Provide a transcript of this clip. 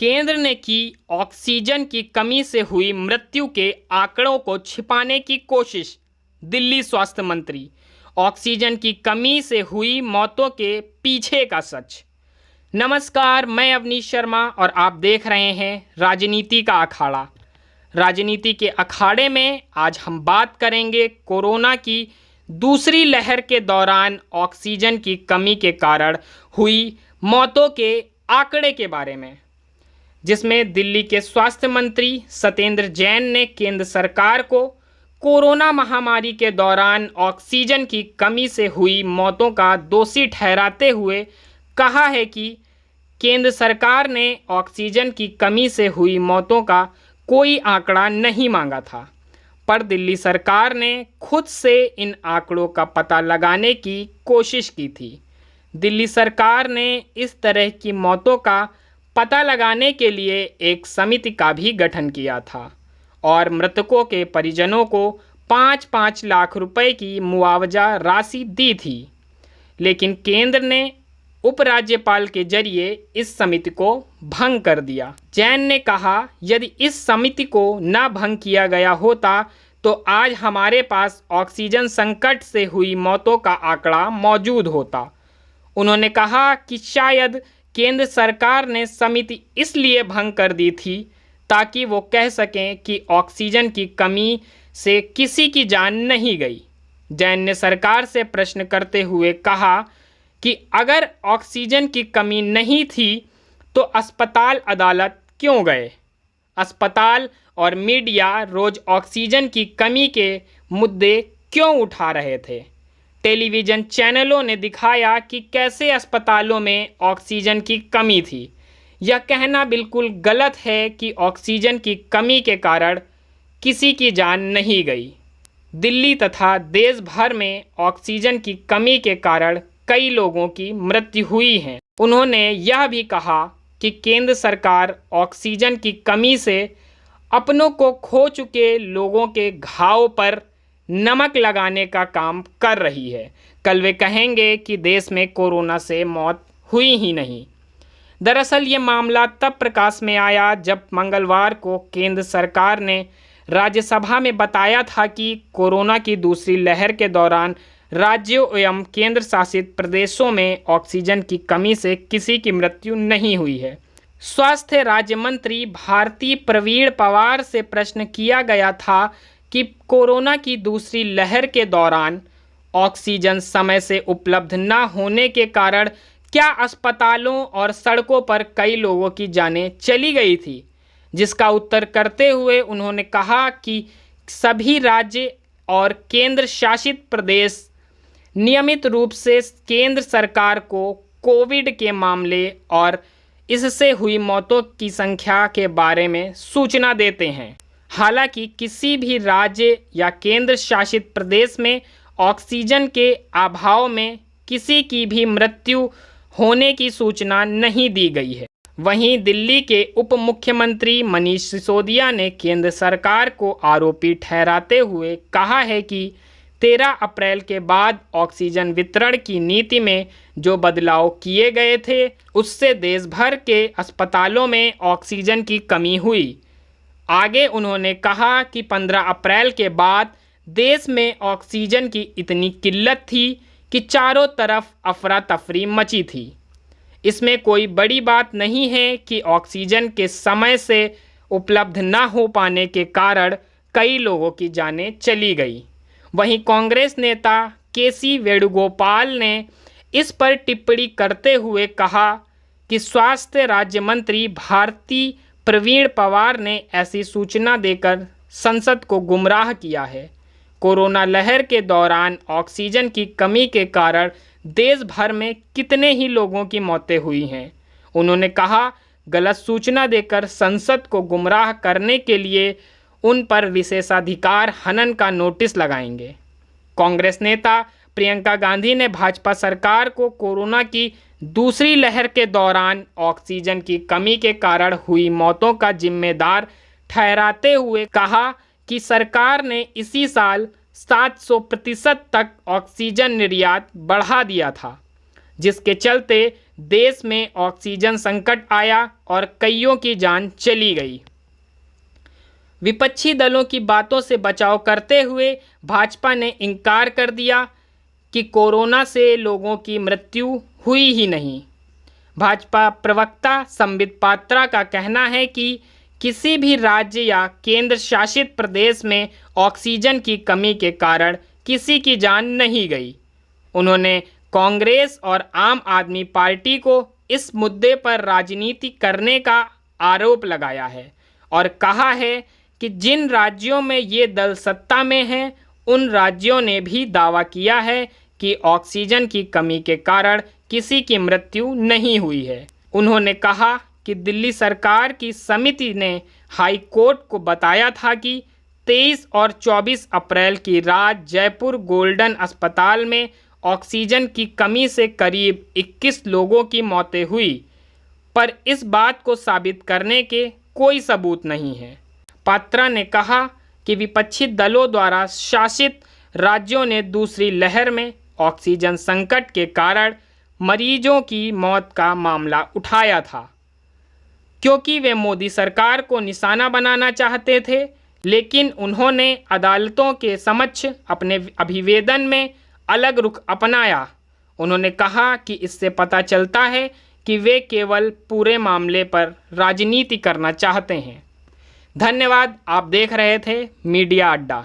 केंद्र ने की ऑक्सीजन की कमी से हुई मृत्यु के आंकड़ों को छिपाने की कोशिश। दिल्ली स्वास्थ्य मंत्री। ऑक्सीजन की कमी से हुई मौतों के पीछे का सच। नमस्कार, मैं अवनीश शर्मा और आप देख रहे हैं राजनीति का अखाड़ा। राजनीति के अखाड़े में आज हम बात करेंगे कोरोना की दूसरी लहर के दौरान ऑक्सीजन की कमी के कारण हुई मौतों के आंकड़े के बारे में, जिसमें दिल्ली के स्वास्थ्य मंत्री सत्येंद्र जैन ने केंद्र सरकार को कोरोना महामारी के दौरान ऑक्सीजन की कमी से हुई मौतों का दोषी ठहराते हुए कहा है कि केंद्र सरकार ने ऑक्सीजन की कमी से हुई मौतों का कोई आंकड़ा नहीं मांगा था, पर दिल्ली सरकार ने खुद से इन आंकड़ों का पता लगाने की कोशिश की थी। दिल्ली सरकार ने इस तरह की मौतों का पता लगाने के लिए एक समिति का भी गठन किया था और मृतकों के परिजनों को 5-5 लाख रुपए की मुआवजा राशि दी थी, लेकिन केंद्र ने उपराज्यपाल के जरिए इस समिति को भंग कर दिया। जैन ने कहा, यदि इस समिति को न भंग किया गया होता तो आज हमारे पास ऑक्सीजन संकट से हुई मौतों का आंकड़ा मौजूद होता। उन्होंने कहा कि शायद केंद्र सरकार ने समिति इसलिए भंग कर दी थी ताकि वो कह सकें कि ऑक्सीजन की कमी से किसी की जान नहीं गई। जैन ने सरकार से प्रश्न करते हुए कहा कि अगर ऑक्सीजन की कमी नहीं थी तो अस्पताल अदालत क्यों गए? अस्पताल और मीडिया रोज ऑक्सीजन की कमी के मुद्दे क्यों उठा रहे थे? टेलीविज़न चैनलों ने दिखाया कि कैसे अस्पतालों में ऑक्सीजन की कमी थी। यह कहना बिल्कुल गलत है कि ऑक्सीजन की कमी के कारण किसी की जान नहीं गई। दिल्ली तथा देश भर में ऑक्सीजन की कमी के कारण कई लोगों की मृत्यु हुई है। उन्होंने यह भी कहा कि केंद्र सरकार ऑक्सीजन की कमी से अपनों को खो चुके लोगों के घाव पर नमक लगाने का काम कर रही है। कल वे कहेंगे कि देश में कोरोना से मौत हुई ही नहीं। दरअसल ये मामला तब प्रकाश में आया जब मंगलवार को केंद्र सरकार ने राज्यसभा में बताया था कि कोरोना की दूसरी लहर के दौरान राज्यों एवं केंद्र शासित प्रदेशों में ऑक्सीजन की कमी से किसी की मृत्यु नहीं हुई है। स्वास्थ्य राज्य मंत्री भारती प्रवीण पवार से प्रश्न किया गया था कि कोरोना की दूसरी लहर के दौरान ऑक्सीजन समय से उपलब्ध न होने के कारण क्या अस्पतालों और सड़कों पर कई लोगों की जानें चली गई थी, जिसका उत्तर करते हुए उन्होंने कहा कि सभी राज्य और केंद्र शासित प्रदेश नियमित रूप से केंद्र सरकार को कोविड के मामले और इससे हुई मौतों की संख्या के बारे में सूचना देते हैं। हालांकि किसी भी राज्य या केंद्र शासित प्रदेश में ऑक्सीजन के अभाव में किसी की भी मृत्यु होने की सूचना नहीं दी गई है। वहीं दिल्ली के उप मुख्यमंत्री मनीष सिसोदिया ने केंद्र सरकार को आरोपी ठहराते हुए कहा है कि 13 अप्रैल के बाद ऑक्सीजन वितरण की नीति में जो बदलाव किए गए थे उससे देश भर के अस्पतालों में ऑक्सीजन की कमी हुई। आगे उन्होंने कहा कि 15 अप्रैल के बाद देश में ऑक्सीजन की इतनी किल्लत थी कि चारों तरफ अफरा तफरी मची थी। इसमें कोई बड़ी बात नहीं है कि ऑक्सीजन के समय से उपलब्ध न हो पाने के कारण कई लोगों की जानें चली गई। वहीं कांग्रेस नेता केसी वेणुगोपाल ने इस पर टिप्पणी करते हुए कहा कि स्वास्थ्य राज्य मंत्री भारती प्रवीण पवार ने ऐसी सूचना देकर संसद को गुमराह किया है। कोरोना लहर के दौरान ऑक्सीजन की कमी के कारण देश भर में कितने ही लोगों की मौतें हुई हैं। उन्होंने कहा, गलत सूचना देकर संसद को गुमराह करने के लिए उन पर विशेषाधिकार हनन का नोटिस लगाएंगे। कांग्रेस नेता प्रियंका गांधी ने भाजपा सरकार को कोरोना की दूसरी लहर के दौरान ऑक्सीजन की कमी के कारण हुई मौतों का जिम्मेदार ठहराते हुए कहा कि सरकार ने इसी साल 700% तक ऑक्सीजन निर्यात बढ़ा दिया था, जिसके चलते देश में ऑक्सीजन संकट आया और कईयों की जान चली गई। विपक्षी दलों की बातों से बचाव करते हुए भाजपा ने इनकार कर दिया कि कोरोना से लोगों की मृत्यु हुई ही नहीं। भाजपा प्रवक्ता संबित पात्रा का कहना है कि किसी भी राज्य या केंद्र शासित प्रदेश में ऑक्सीजन की कमी के कारण किसी की जान नहीं गई। उन्होंने कांग्रेस और आम आदमी पार्टी को इस मुद्दे पर राजनीति करने का आरोप लगाया है और कहा है कि जिन राज्यों में ये दल सत्ता में हैं, उन राज्यों ने भी दावा किया है कि ऑक्सीजन की कमी के कारण किसी की मृत्यु नहीं हुई है। उन्होंने कहा कि दिल्ली सरकार की समिति ने हाई कोर्ट को बताया था कि 23 और 24 अप्रैल की रात जयपुर गोल्डन अस्पताल में ऑक्सीजन की कमी से करीब 21 लोगों की मौतें हुई, पर इस बात को साबित करने के कोई सबूत नहीं है। पात्रा ने कहा कि विपक्षी दलों द्वारा शासित राज्यों ने दूसरी लहर में ऑक्सीजन संकट के कारण मरीजों की मौत का मामला उठाया था, क्योंकि वे मोदी सरकार को निशाना बनाना चाहते थे, लेकिन उन्होंने अदालतों के समक्ष अपने अभिवेदन में अलग रुख अपनाया। उन्होंने कहा कि इससे पता चलता है कि वे केवल पूरे मामले पर राजनीति करना चाहते हैं। धन्यवाद। आप देख रहे थे मीडिया अड्डा।